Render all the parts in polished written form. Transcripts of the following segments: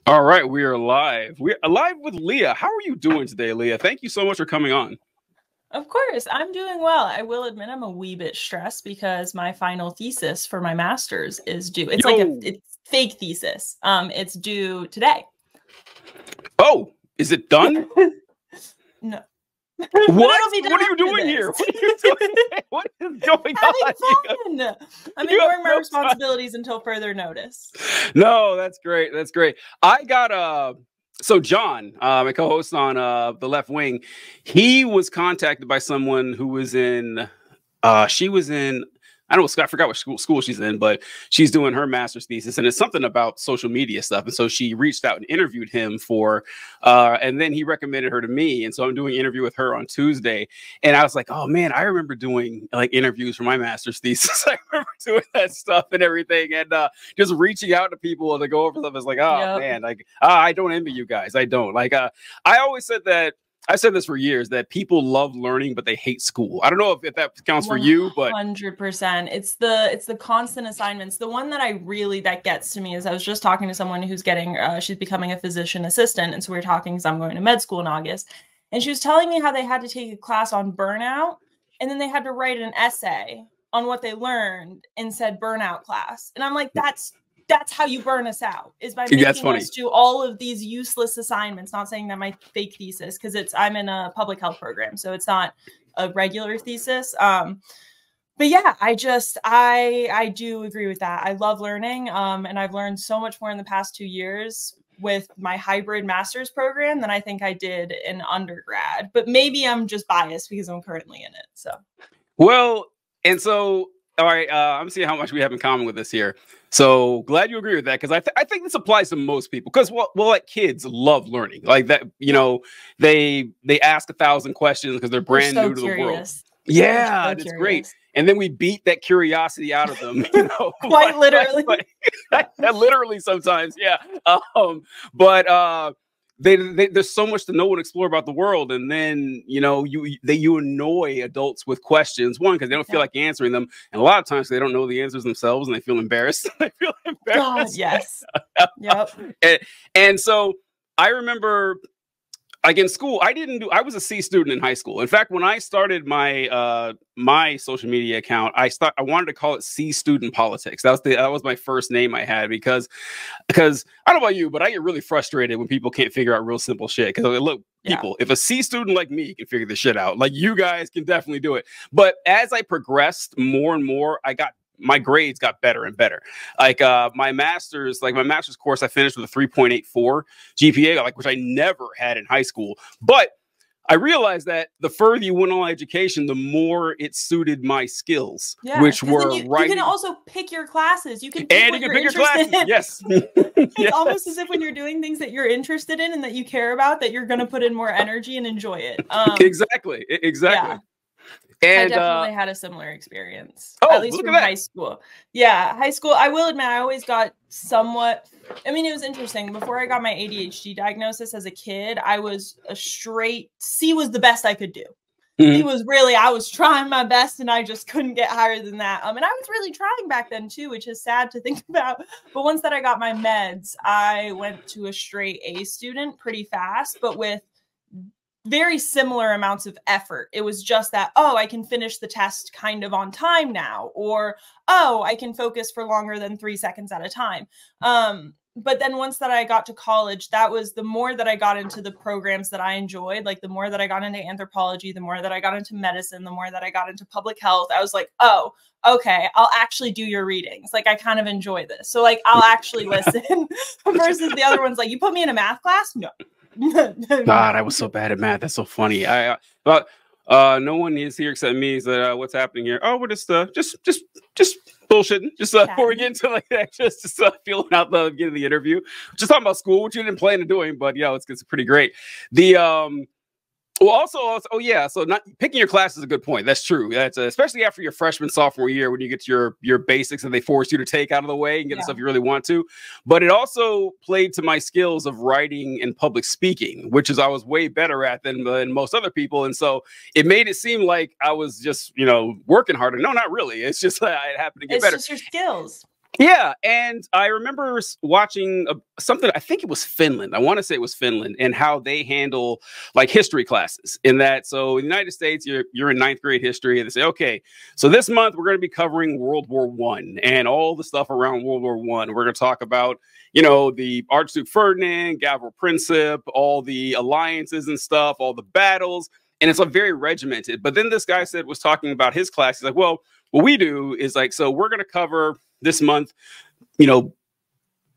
All right, we are live. We're live with Leah. How are you doing today, Leah? Thank you so much for coming on. Of course, I'm doing well. I will admit I'm a wee bit stressed because my final thesis for my master's is due. It's like Yo. it's fake thesis. It's due today. Oh, is it done? No. What? What are you doing here? What are you doing? What is going on? Having fun. I'm ignoring my responsibilities until further notice. No, that's great. That's great. I got so John, my co-host on The Left Wing, he was contacted by someone who was in she was in, I don't know, I forgot what school she's in, but she's doing her master's thesis, and it's something about social media stuff. And so she reached out and interviewed him for, and then he recommended her to me. And so I'm doing an interview with her on Tuesday. And I was like, oh man, I remember doing like interviews for my master's thesis. I remember doing that stuff and everything, and just reaching out to people to go over stuff. It's like, oh man, like I don't envy you guys. I don't like. I always said that. I've said this for years, that people love learning, but they hate school. I don't know if that counts for you, but 100%. It's the constant assignments. The one that gets to me is I was just talking to someone who's she's becoming a physician assistant. And so we were talking because I'm going to med school in August. And she was telling me how they had to take a class on burnout. And then they had to write an essay on what they learned in said burnout class. And I'm like, that's how you burn us out, is by making us do all of these useless assignments. Not saying that my fake thesis, because I'm in a public health program, so it's not a regular thesis. But yeah, I do agree with that. I love learning, and I've learned so much more in the past 2 years with my hybrid master's program than I think I did in undergrad. But maybe I'm just biased because I'm currently in it. So, well, and so all right, I'm seeing how much we have in common with this here. So glad you agree with that, because I think this applies to most people. Because like kids love learning, like that. You know, they ask 1,000 questions because they're brand new to the world. Yeah, it's great. And then we beat that curiosity out of them. You know, quite literally, literally sometimes. Yeah. But there's so much to know and explore about the world, and then you annoy adults with questions. One, because they don't feel like answering them, and a lot of times they don't know the answers themselves, and they feel embarrassed. God, yes. Yep. And so I remember, like in school, I was a C student in high school. In fact, when I started my my social media account, I wanted to call it C Student Politics. That was my first name I had, because I don't know about you, but I get really frustrated when people can't figure out real simple shit. Because look, people, if a C student like me can figure this shit out, like you guys can definitely do it. But as I progressed more and more, my grades got better and better. Like my master's course, I finished with a 3.84 GPA, which I never had in high school. But I realized that the further you went on education, the more it suited my skills, which were you can also pick your classes. You can pick your classes. Yes. It's almost as if when you're doing things that you're interested in and that you care about, that you're going to put in more energy and enjoy it. Exactly. Yeah. And I definitely had a similar experience, at least from high school. Yeah, high school. I will admit, I always got somewhat. I mean, it was interesting. Before I got my ADHD diagnosis as a kid, I was a straight C was the best I could do. It was really, I was trying my best and I just couldn't get higher than that. And I was really trying back then too, which is sad to think about. But once that I got my meds, I went to a straight A student pretty fast, but with very similar amounts of effort. It was just that, I can finish the test kind of on time now, or, I can focus for longer than 3 seconds at a time. But then once that I got to college, that was the more that I got into the programs that I enjoyed, like the more that I got into anthropology, the more that I got into medicine, the more that I got into public health. I was like, okay, I'll actually do your readings. Like, I kind of enjoy this. So like, I'll actually listen versus the other ones. Like, you put me in a math class? No. God, I was so bad at math. That's so funny. But no one is here except me. So what's happening here? Oh, we're just bullshitting. Just before we get into like that, just feeling out the beginning of the interview. Just talking about school, which you didn't plan on doing, but it's pretty great. So not picking your class is a good point. That's true. That's especially after your freshman, sophomore year, when you get to your basics and they force you to take out of the way and get the stuff you really want to. But it also played to my skills of writing and public speaking, which is I was way better at than most other people. And so it made it seem like I was just, working harder. No, not really. It's just I happened to get better. It's just your skills. Yeah, and I remember watching something, I think it was Finland. I want to say it was Finland, and how they handle like history classes. In that, so in the United States, you're in 9th grade history, and they say, okay, so this month we're going to be covering World War I and all the stuff around World War I. We're going to talk about, you know, the Archduke Ferdinand, Gavril Princip, all the alliances and stuff, all the battles, and it's a very regimented. But then this guy was talking about his class. He's like, well, what we do is like, so we're going to cover this month, you know,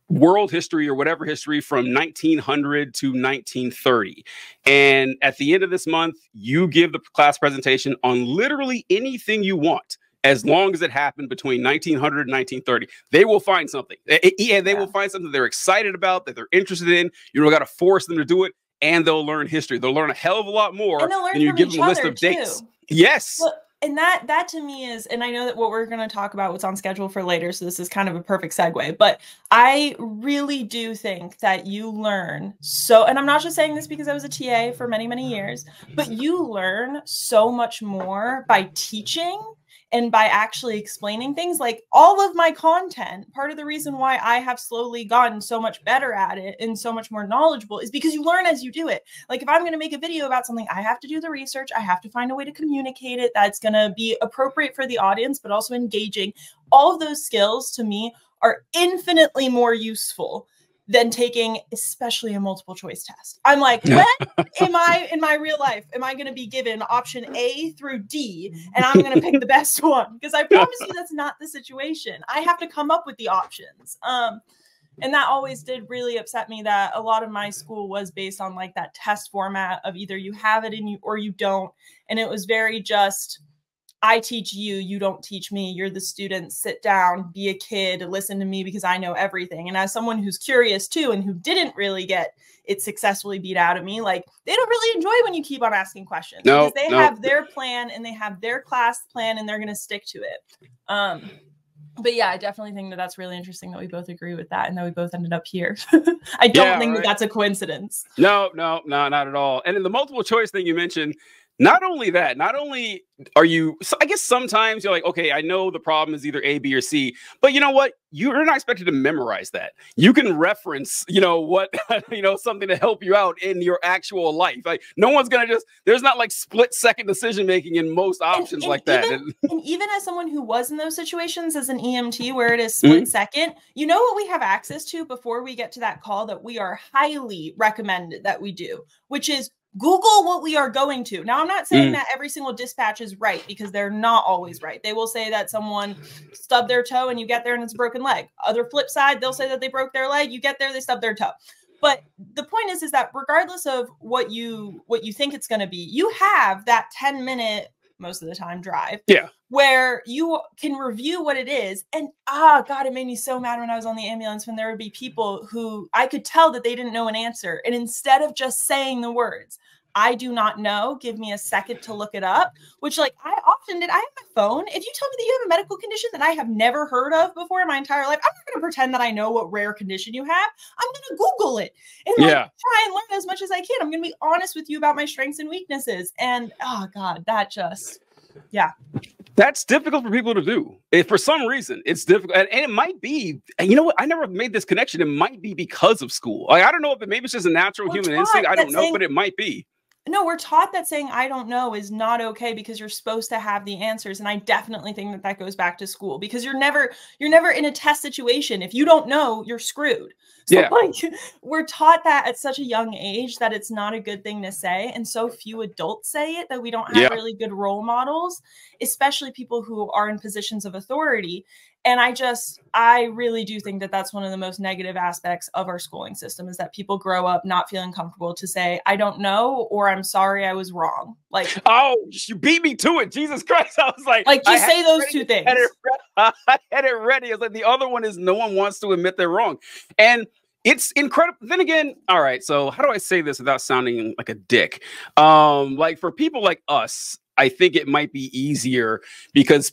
world history or whatever history from 1900 to 1930. And at the end of this month, you give the class presentation on literally anything you want, as long as it happened between 1900 and 1930. They will find something. They will find something they're excited about, that they're interested in. You don't got to force them to do it, and they'll learn history. They'll learn a hell of a lot more than you give them a list of dates. Yes. Well, and that to me is, and I know that what we're going to talk about, what's on schedule for later, so this is kind of a perfect segue, but I really do think that you learn so, and I'm not just saying this because I was a TA for many, many years, but you learn so much more by teaching and by actually explaining things. Like all of my content, part of the reason why I have slowly gotten so much better at it and so much more knowledgeable is because you learn as you do it. Like if I'm going to make a video about something, I have to do the research. I have to find a way to communicate it that's going to be appropriate for the audience, but also engaging. All of those skills to me are infinitely more useful than taking, especially a multiple choice test. I'm like, when am I in my real life, am I going to be given option A through D and I'm going to pick the best one? Because I promise you that's not the situation. I have to come up with the options. And that always did really upset me, that a lot of my school was based on like that test format of either you have it in you or you don't. And it was very just, I teach you, you don't teach me. You're the student. Sit down, be a kid, listen to me because I know everything. And as someone who's curious too, and who didn't really get it successfully beat out of me, like they don't really enjoy when you keep on asking questions because they have their plan and they have their class plan and they're going to stick to it. But yeah, I definitely think that that's really interesting that we both agree with that and that we both ended up here. I don't think that that's a coincidence. No, not at all. And in the multiple choice thing you mentioned, not only are you, I guess sometimes you're like, okay, I know the problem is either A, B, or C, but you know what? You're not expected to memorize that. You can reference, something to help you out in your actual life. Like no one's going to there's not like split second decision making in most options like that. And even as someone who was in those situations as an EMT where it is split second, you know what we have access to before we get to that call that we are highly recommended that we do, which is Google what we are going to. Now, I'm not saying that every single dispatch is right because they're not always right. They will say that someone stubbed their toe and you get there and it's a broken leg. Other flip side, they'll say that they broke their leg. You get there, they stubbed their toe. But the point is that regardless of what you think it's going to be, you have that 10-minute, most of the time, drive. Yeah. Where you can review what it is. And God, it made me so mad when I was on the ambulance when there would be people who I could tell that they didn't know an answer. And instead of just saying the words, I do not know, give me a second to look it up, which like I often did. I have my phone. If you tell me that you have a medical condition that I have never heard of before in my entire life, I'm not going to pretend that I know what rare condition you have. I'm going to Google it and try and learn as much as I can. I'm going to be honest with you about my strengths and weaknesses. And oh God, that just, yeah. That's difficult for people to do. For some reason, it's difficult. And it might be, you know what? I never made this connection. It might be because of school. Like, I don't know if maybe it's just a natural human instinct. I don't know, but it might be. No, we're taught that saying I don't know is not okay because you're supposed to have the answers. And I definitely think that goes back to school because you're never in a test situation. If you don't know, you're screwed. So like we're taught that at such a young age that it's not a good thing to say. And so few adults say it that we don't have really good role models, especially people who are in positions of authority. And I really do think that that's one of the most negative aspects of our schooling system is that people grow up not feeling comfortable to say, I don't know, or I'm sorry, I was wrong. Like, oh, you beat me to it. Jesus Christ. I was like, just say those two things. I had it ready. It's like the other one is no one wants to admit they're wrong. And it's incredible. Then again, all right. So how do I say this without sounding like a dick? Like for people like us, I think it might be easier because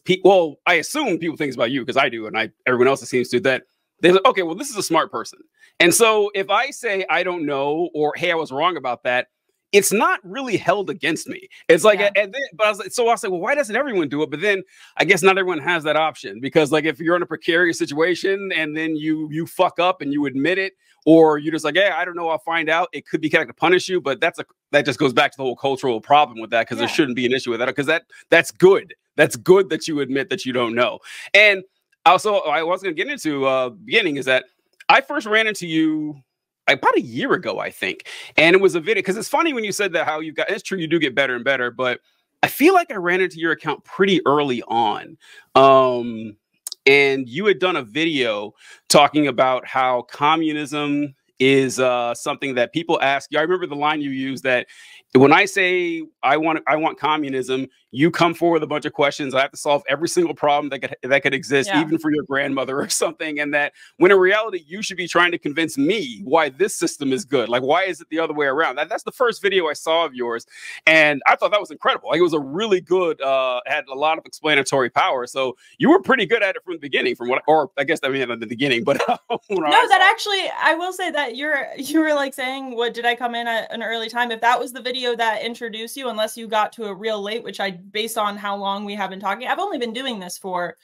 I assume people think about you because I do. And everyone else seems to that. They're like, okay, well, this is a smart person. And so if I say, I don't know, or, hey, I was wrong about that, it's not really held against me. It's like, but I was like, well, why doesn't everyone do it? But then I guess not everyone has that option, because like if you're in a precarious situation and then you fuck up and you admit it, or you're just like, hey, I don't know, I'll find out, it could be kind of to punish you. But that just goes back to the whole cultural problem with that, because there shouldn't be an issue with that, because that's good. That's good that you admit that you don't know. And also, I was going to get into beginning is that I first ran into you about a year ago, I think. And it was a video, because it's funny when you said that, how it's true, you do get better and better, but I feel like I ran into your account pretty early on. And you had done a video talking about how communism is something that people ask you. I remember the line you used, that when I say I want communism, you come forward with a bunch of questions. I have to solve every single problem that could exist, even for your grandmother or something. And that when in reality, you should be trying to convince me why this system is good. Like, why is it the other way around? That's the first video I saw of yours. And I thought that was incredible. Like, it was a really good, had a lot of explanatory power. So you were pretty good at it from the beginning, or I guess that meant at the beginning, but I will say that you were like saying, what, did I come in at an early time? If that was the video that introduced you, unless you got to it real late, which based on how long we have been talking, I've only been doing this for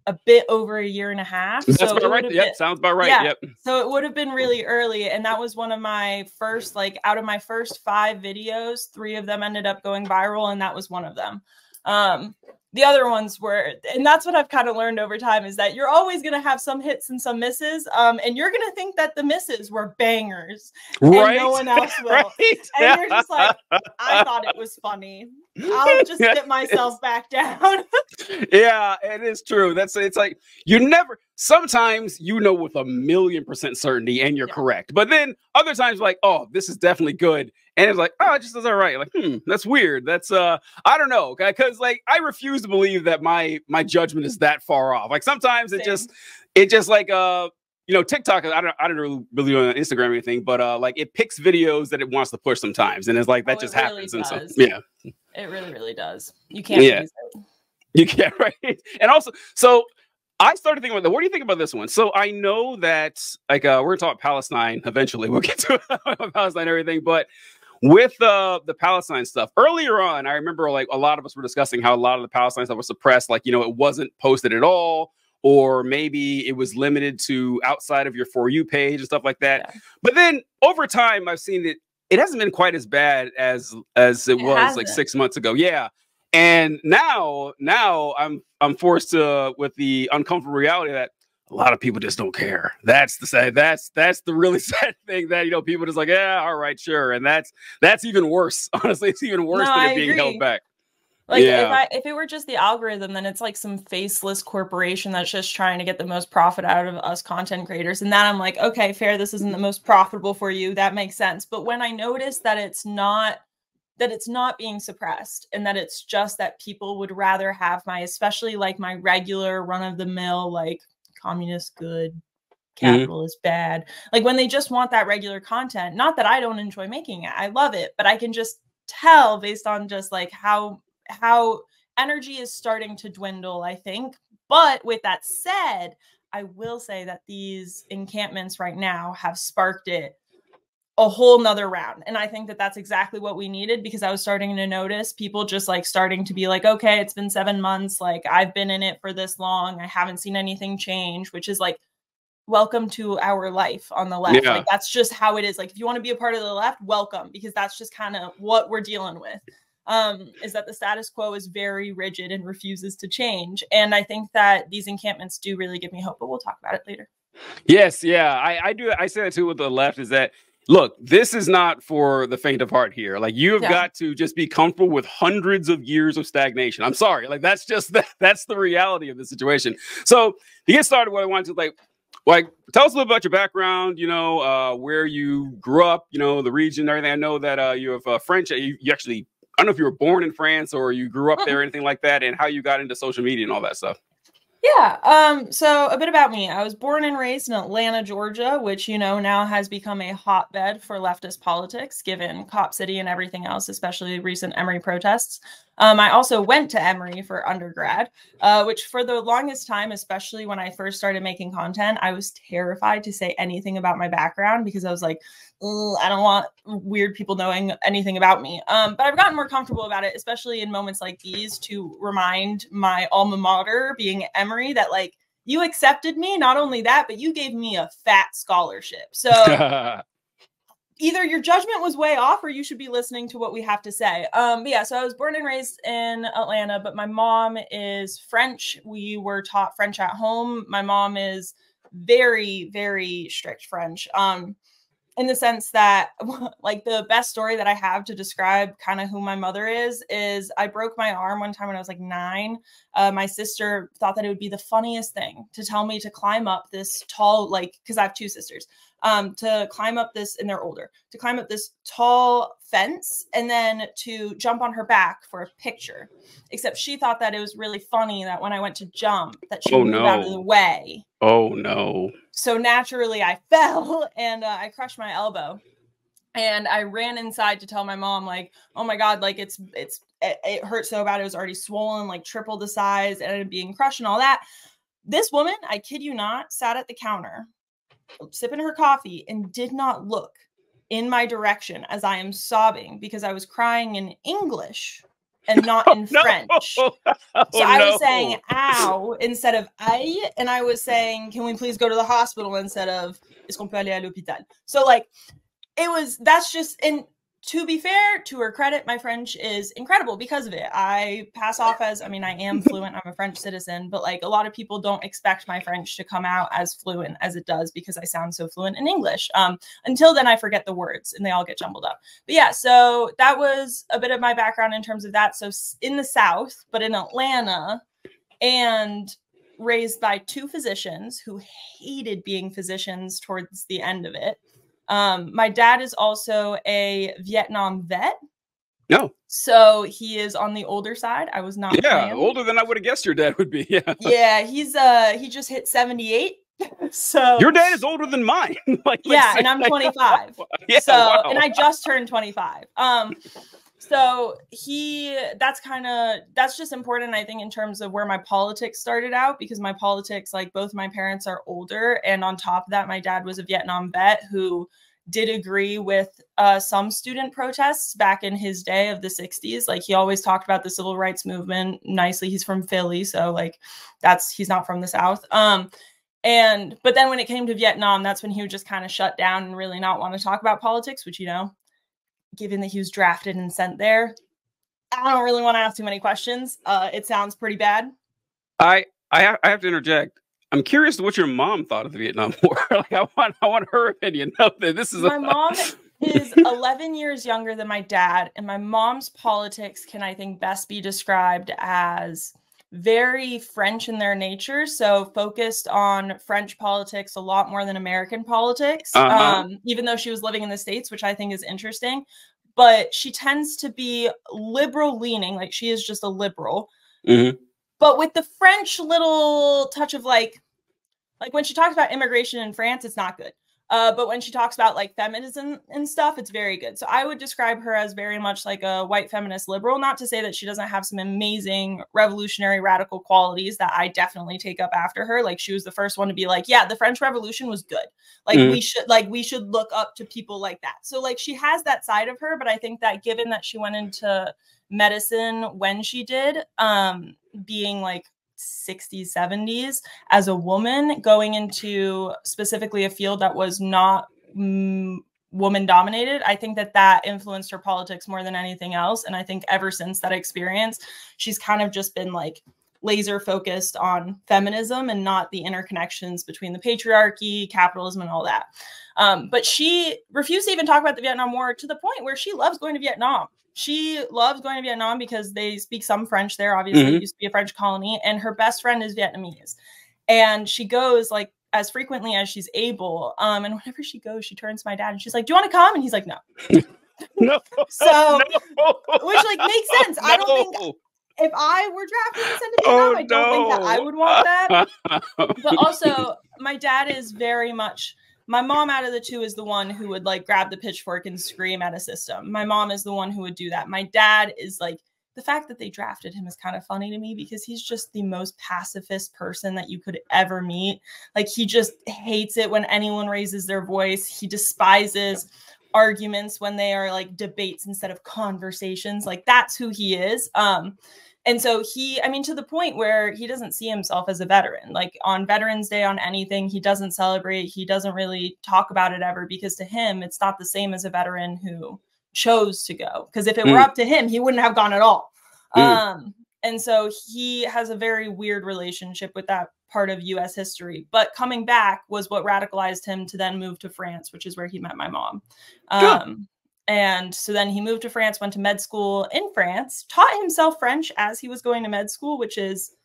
a bit over a year and a half. That's about right. Yep, sounds about right. Yeah. Yep. So it would have been really early, and that was one of my first, like, out of my first 5 videos, 3 of them ended up going viral, and that was one of them. The other ones were, and that's what I've kind of learned over time, is that you're always going to have some hits and some misses. And you're going to think that the misses were bangers, right? And no one else will. Right? And you're just like, I thought it was funny. I'll just get myself back down. Yeah, it is true. It's like, sometimes you know with 1,000,000% certainty and you're correct. But then other times, like, oh, this is definitely good. And it's like, oh, it just does all right. Like, that's weird. That's I don't know. Because like, I refuse to believe that my judgment is that far off. Like, sometimes it just like TikTok, I don't really do on Instagram or anything, but like, it picks videos that it wants to push sometimes. And it's like, that just happens. And so, it really, really does. You can't use it. You can't, right? And also, so I started thinking about that. What do you think about this one? So I know that, like, we're going to talk Palestine eventually. We'll get to Palestine and everything. But with the Palestine stuff, earlier on, I remember, like, a lot of us were discussing how a lot of the Palestine stuff was suppressed. Like, it wasn't posted at all, or maybe it was limited to outside of your For You page and stuff like that. Yeah. But then over time, I've seen that it hasn't been quite as bad as it was like 6 months ago. Yeah. And now I'm forced to, with the uncomfortable reality that a lot of people just don't care. That's the really sad thing, that people just like, yeah, all right, sure. And that's even worse. Honestly, it's even worse than it being held back. Like, if it were just the algorithm, then it's like some faceless corporation that's just trying to get the most profit out of us content creators. And then I'm like, okay, fair, this isn't the most profitable for you. That makes sense. But when I notice that it's not being suppressed, and that it's just that people would rather have especially like my regular run-of-the-mill, like, communist good, capitalist bad, like, when they just want that regular content, not that I don't enjoy making it, I love it, but I can just tell based on just like how energy is starting to dwindle, I think. But with that said, I will say that these encampments right now have sparked it a whole nother round. And I think that that's exactly what we needed, because I was starting to notice people just like starting to be like, okay, it's been 7 months. Like, I've been in it for this long. I haven't seen anything change, which is like, welcome to our life on the left. Like, that's just how it is. Like, if you want to be a part of the left, welcome, because that's just kind of what we're dealing with. Is that the status quo is very rigid and refuses to change. And I think that these encampments do really give me hope, but we'll talk about it later. Yes. Yeah, I do. I say that too with the left, is that, look, this is not for the faint of heart here. Like, you have got to just be comfortable with hundreds of years of stagnation. I'm sorry. Like, that's just, that's the reality of the situation. So to get started, what I wanted to like, tell us a little about your background, where you grew up, the region, everything. I know that you have French. You actually, I don't know if you were born in France or you grew up there or anything like that, and how you got into social media and all that stuff. Yeah. So a bit about me. I was born and raised in Atlanta, Georgia, which, now has become a hotbed for leftist politics, given Cop City and everything else, especially recent Emory protests. I also went to Emory for undergrad, which for the longest time, especially when I first started making content, I was terrified to say anything about my background because I was like, I don't want weird people knowing anything about me. But I've gotten more comfortable about it, especially in moments like these, to remind my alma mater, being Emory, that like, you accepted me. Not only that, but you gave me a fat scholarship. So either your judgment was way off or you should be listening to what we have to say. But yeah, so I was born and raised in Atlanta, but my mom is French. We were taught French at home. My mom is very, very strict French. In the sense that like the best story that I have to describe kind of who my mother is I broke my arm one time when I was like 9. My sister thought that it would be the funniest thing to tell me to climb up this tall, like, cause I have 2 sisters, to climb up this, and they're older, to climb up this tall fence and then to jump on her back for a picture. Except she thought that it was really funny that when I went to jump that she moved out of the way. Oh no. So naturally I fell and I crushed my elbow, and I ran inside to tell my mom, like, oh my God, like it hurt so bad. It was already swollen, like triple the size, and it being crushed and all that. This woman, I kid you not, sat at the counter sipping her coffee and did not look in my direction as I am sobbing because I was crying in English and not in French. So I was saying ow instead of aïe, and I was saying, can we please go to the hospital instead of est-ce qu'on peut aller à l'hôpital? So like that's just, and to be fair, to her credit, my French is incredible because of it. I pass off as, I mean, I am fluent. I'm a French citizen, but like a lot of people don't expect my French to come out as fluent as it does because I sound so fluent in English. Until then I forget the words and they all get jumbled up. But yeah, so that was a bit of my background in terms of that. So in the South, but in Atlanta, and raised by 2 physicians who hated being physicians towards the end of it. My dad is also a Vietnam vet. No. So he is on the older side. I was not. Yeah, older than I would have guessed your dad would be. Yeah. Yeah, he just hit 78. So your dad is older than mine. Yeah, and I'm 25. Yeah, so wow. And I just turned 25. So that's just important, I think, in terms of where my politics started out, because my politics, like both my parents are older. And on top of that, my dad was a Vietnam vet who did agree with some student protests back in his day of the 60s. Like he always talked about the civil rights movement nicely. He's from Philly. So like he's not from the South. But then when it came to Vietnam, that's when he would just kind of shut down and really not want to talk about politics, which, you know, given that he was drafted and sent there, I don't really want to ask too many questions. It sounds pretty bad. I have to interject. I'm curious what your mom thought of the Vietnam War. Like I want her opinion. This is my mom is 11 years younger than my dad, and my mom's politics can, I think, best be described as very French in their nature. So focused on French politics a lot more than American politics, even though she was living in the States, which I think is interesting. But she tends to be liberal leaning, like she is just a liberal. Mm-hmm. But with the French little touch of like when she talks about immigration in France, it's not good. But when she talks about like feminism and stuff, it's very good. So I would describe her as very much like a white feminist liberal, not to say that she doesn't have some amazing revolutionary radical qualities that I definitely take up after her. Like she was the first one to be like, yeah, the French Revolution was good. Like we should look up to people like that. So like she has that side of her, but I think that given that she went into medicine when she did, being like 60s, 70s as a woman, going into specifically a field that was not woman dominated, I think that influenced her politics more than anything else. And I think ever since that experience, she's kind of just been like laser focused on feminism and not the interconnections between the patriarchy, capitalism, and all that. But she refused to even talk about the Vietnam War, to the point where she loves going to Vietnam. She loves going to Vietnam because they speak some French there. Obviously, it used to be a French colony, and her best friend is Vietnamese. And she goes like as frequently as she's able. And whenever she goes, she turns to my dad and she's like, "Do you want to come?" And he's like, "No." No. So, which like makes sense. No. I don't think if I were drafted and sent to Vietnam, I don't think that I would want that. But also, my dad is very much. My mom out of the 2 is the one who would like grab the pitchfork and scream at a system. My mom is the one who would do that. My dad is like the fact that they drafted him is kind of funny to me because he's just the most pacifist person that you could ever meet. Like, he just hates it when anyone raises their voice. He despises arguments when they are like debates instead of conversations. Like, that's who he is. And so I mean, to the point where he doesn't see himself as a veteran. Like, on Veterans Day, on anything, he doesn't celebrate. He doesn't really talk about it ever, because to him, it's not the same as a veteran who chose to go. Because if it were up to him, he wouldn't have gone at all. And so he has a very weird relationship with that part of U.S. history. But coming back was what radicalized him to then move to France, which is where he met my mom. And so then he moved to France, went to med school in France, taught himself French as he was going to med school, which is,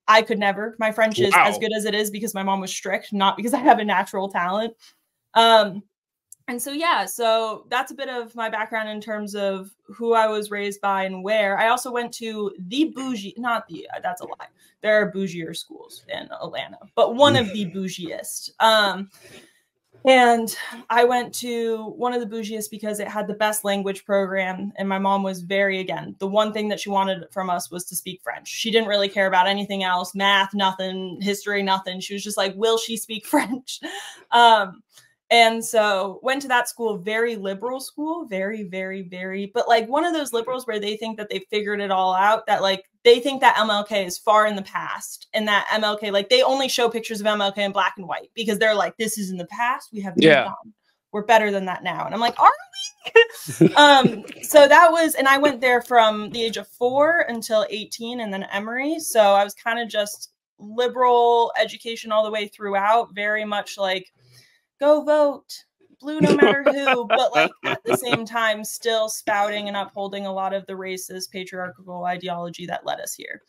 I could never. My French is as good as it is because my mom was strict, not because I have a natural talent. And so, yeah, so that's a bit of my background in terms of who I was raised by and where. I also went to the bougie, not the, that's a lie. There are bougier schools in Atlanta, but one of the bougiest. And I went to one of the bougiest because it had the best language program. And my mom was again, the one thing that she wanted from us was to speak French. She didn't really care about anything else, math, nothing, history, nothing. She was just like, will she speak French? And so went to that school, very liberal school, very, very, very, but like one of those liberals where they think that they figured it all out, that like they think that MLK is far in the past, and that MLK, like they only show pictures of MLK in black and white because they're like, this is in the past. We have moved on. We're better than that now. And I'm like, are we? So that was, and I went there from the age of 4 until 18 and then Emory. So I was kind of just liberal education all the way throughout, very much like, go vote, blue no matter who, but like at the same time still spouting and upholding a lot of the racist patriarchal ideology that led us here.